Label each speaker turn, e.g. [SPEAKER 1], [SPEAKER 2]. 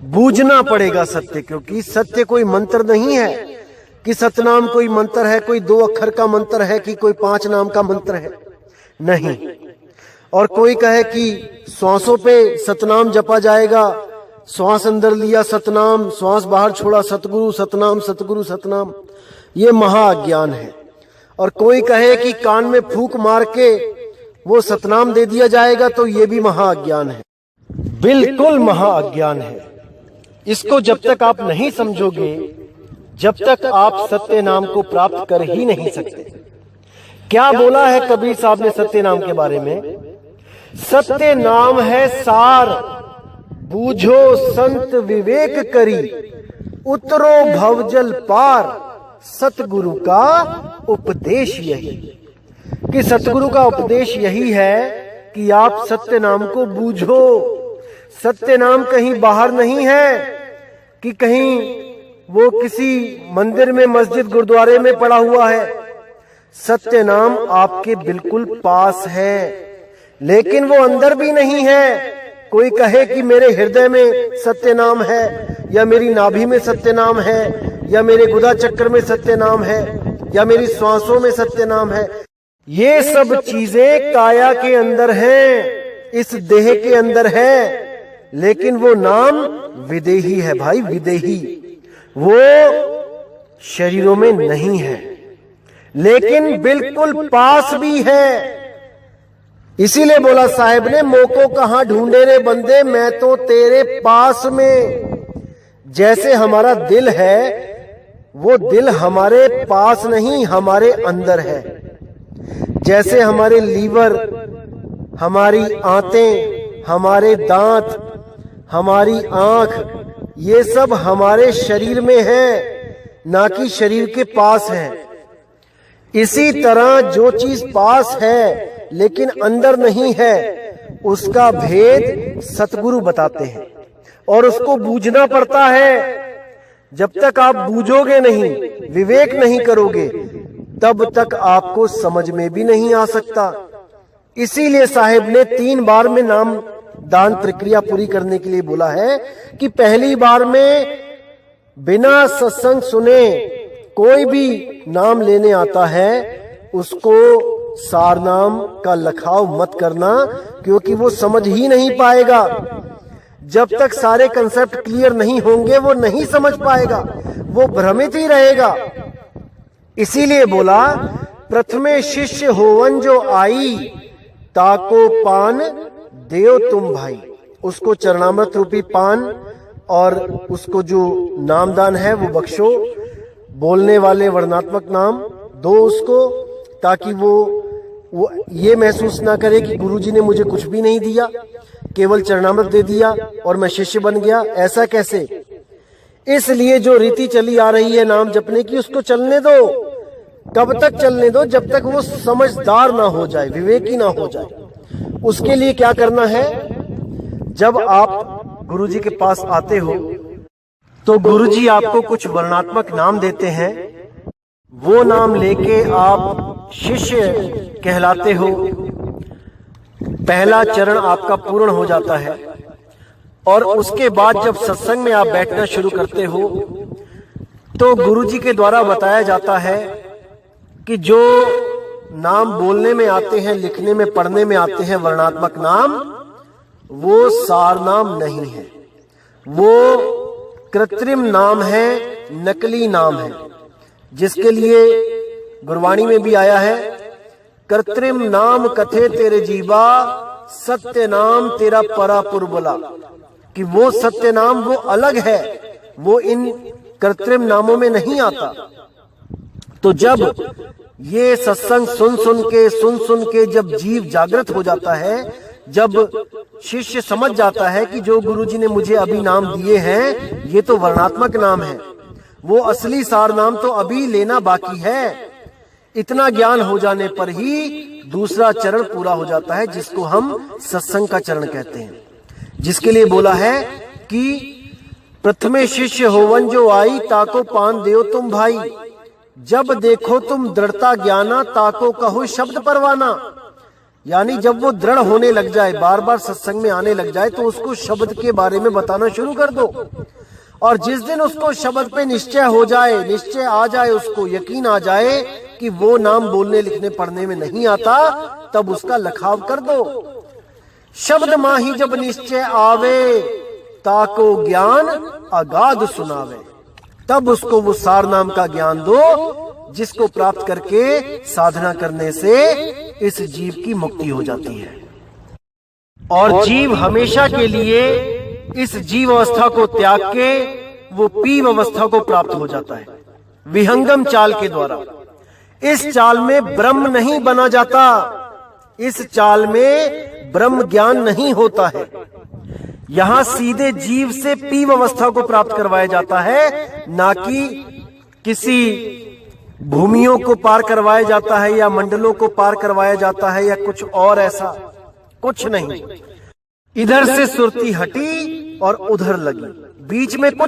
[SPEAKER 1] बूझना पड़ेगा सत्य, क्योंकि सत्य कोई मंत्र नहीं है कि सतनाम कोई मंत्र है, कोई 2 अक्षर का मंत्र है कि कोई 5 नाम का मंत्र है, नहीं। और कोई कहे कि श्वासों पे सतनाम जपा जाएगा, श्वास अंदर लिया सतनाम, श्वास बाहर छोड़ा सतगुरु सतनाम, सतगुरु सतनाम, ये महाअज्ञान है। और कोई कहे कि कान में फूंक मार के वो सतनाम दे दिया जाएगा, तो ये भी महाअज्ञान है, बिल्कुल महाअज्ञान है। इसको जब तक आप नहीं समझोगे, जब तक आप सत्य नाम को प्राप्त कर ही नहीं सकते। क्या बोला है कबीर साहब ने सत्य नाम के बारे में? सत्य नाम है सार, बूझो संत विवेक करी, उतरो भवजल पार, सतगुरु का उपदेश यही। कि सतगुरु का उपदेश यही है कि आप सत्य नाम को बूझो। सत्य नाम कहीं बाहर नहीं है कि कहीं वो किसी मंदिर में, मस्जिद, गुरुद्वारे में पड़ा हुआ है। सत्य नाम आपके बिल्कुल पास है, लेकिन वो अंदर भी नहीं है। कोई कहे कि मेरे हृदय में सत्य नाम है, या मेरी नाभि में सत्य नाम है, या मेरे गुदा चक्र में सत्य नाम है, या मेरी श्वासों में सत्य नाम है। ये सब चीजें काया के अंदर हैं, इस देह के अंदर है, लेकिन वो नाम विदेही है भाई, विदेही। वो शरीरों में नहीं है, लेकिन बिल्कुल पास भी है। इसीलिए बोला साहेब ने, मोको कहां ढूंढे रे बंदे, मैं तो तेरे पास में। जैसे हमारा दिल है, वो दिल हमारे पास नहीं, हमारे अंदर है। जैसे हमारे लीवर, हमारी आंतें, हमारे दांत, हमारी आंख, ये सब हमारे शरीर में है, ना कि शरीर के पास है। इसी तरह जो चीज पास है लेकिन अंदर नहीं है, उसका भेद सतगुरु बताते हैं, और उसको बूझना पड़ता है। जब तक आप बूझोगे नहीं, विवेक नहीं करोगे, तब तक आपको समझ में भी नहीं आ सकता। इसीलिए साहिब ने 3 बार में नाम दान प्रक्रिया पूरी करने के लिए बोला है कि पहली बार में बिना सत्संग सुने कोई भी नाम लेने आता है, उसको सार नाम का लखाव मत करना, क्योंकि वो समझ ही नहीं पाएगा। जब तक सारे कंसेप्ट क्लियर नहीं होंगे, वो नहीं समझ पाएगा, वो भ्रमित ही रहेगा। इसीलिए बोला, प्रथमे शिष्य होवन जो आई, ताको पान देव तुम भाई। उसको चरणामृत रूपी पान और उसको जो नामदान है वो बख्शो। बोलने वाले वर्णात्मक नाम दो उसको, ताकि वो ये महसूस ना करे कि गुरुजी ने मुझे कुछ भी नहीं दिया, केवल चरणामृत दे दिया और मैं शिष्य बन गया। ऐसा कैसे? इसलिए जो रीति चली आ रही है नाम जपने की, उसको चलने दो। कब तक चलने दो? जब तक वो समझदार ना हो जाए, विवेकी ना हो जाए। उसके लिए क्या करना है? जब आप गुरुजी के पास आते हो तो गुरुजी आपको कुछ वर्णात्मक नाम देते हैं, वो नाम लेके आप शिष्य कहलाते हो। पहला चरण आपका पूर्ण हो जाता है और उसके बाद जब सत्संग में आप बैठना शुरू करते हो तो गुरुजी के द्वारा बताया जाता है कि जो नाम बोलने में आते हैं, लिखने में, पढ़ने में आते हैं वर्णात्मक नाम, वो सार नाम नहीं है, वो कृत्रिम नाम है, नकली नाम है, जिसके लिए गुरबाणी में भी आया है, कृत्रिम नाम कथे तेरे जीवा, सत्य नाम तेरा परापुर बोला। कि वो सत्य नाम वो अलग है, वो इन कृत्रिम नामों में नहीं आता। तो जब ये सत्संग सुन सुन के जब जीव जागृत हो जाता है, जब शिष्य समझ जाता है कि जो गुरुजी ने मुझे अभी नाम दिए हैं ये तो वर्णात्मक नाम है, वो असली सार नाम तो अभी लेना बाकी है। इतना ज्ञान हो जाने पर ही दूसरा चरण पूरा हो जाता है, जिसको हम सत्संग का चरण कहते हैं, जिसके लिए बोला है कि प्रथमे शिष्य होवन जो आई, ताको पान देव तुम भाई। जब देखो तुम दृढ़ता ज्ञाना, ताको कहो शब्द परवाना। यानी जब वो दृढ़ होने लग जाए, बार बार सत्संग में आने लग जाए, तो उसको शब्द के बारे में बताना शुरू कर दो। और जिस दिन उसको शब्द पे निश्चय हो जाए, निश्चय आ जाए, उसको यकीन आ जाए कि वो नाम बोलने लिखने पढ़ने में नहीं आता, तब उसका लखाव कर दो। शब्द माही जब निश्चय आवे, ताको ज्ञान अगाध सुनावे। तब उसको वो सार नाम का ज्ञान दो, जिसको प्राप्त करके साधना करने से इस जीव की मुक्ति हो जाती है। और जीव हमेशा के लिए इस जीव अवस्था को त्याग के वो पीव अवस्था को प्राप्त हो जाता है, विहंगम चाल के द्वारा। इस चाल में ब्रह्म नहीं बना जाता, इस चाल में ब्रह्म ज्ञान नहीं होता है। यहां सीधे जीव से पीव अवस्था को प्राप्त करवाया जाता है, ना कि किसी भूमियों को पार करवाया जाता है या मंडलों को पार करवाया जाता है या कुछ और, ऐसा कुछ नहीं। इधर से सुरती हटी और उधर लगी, बीच में कुछ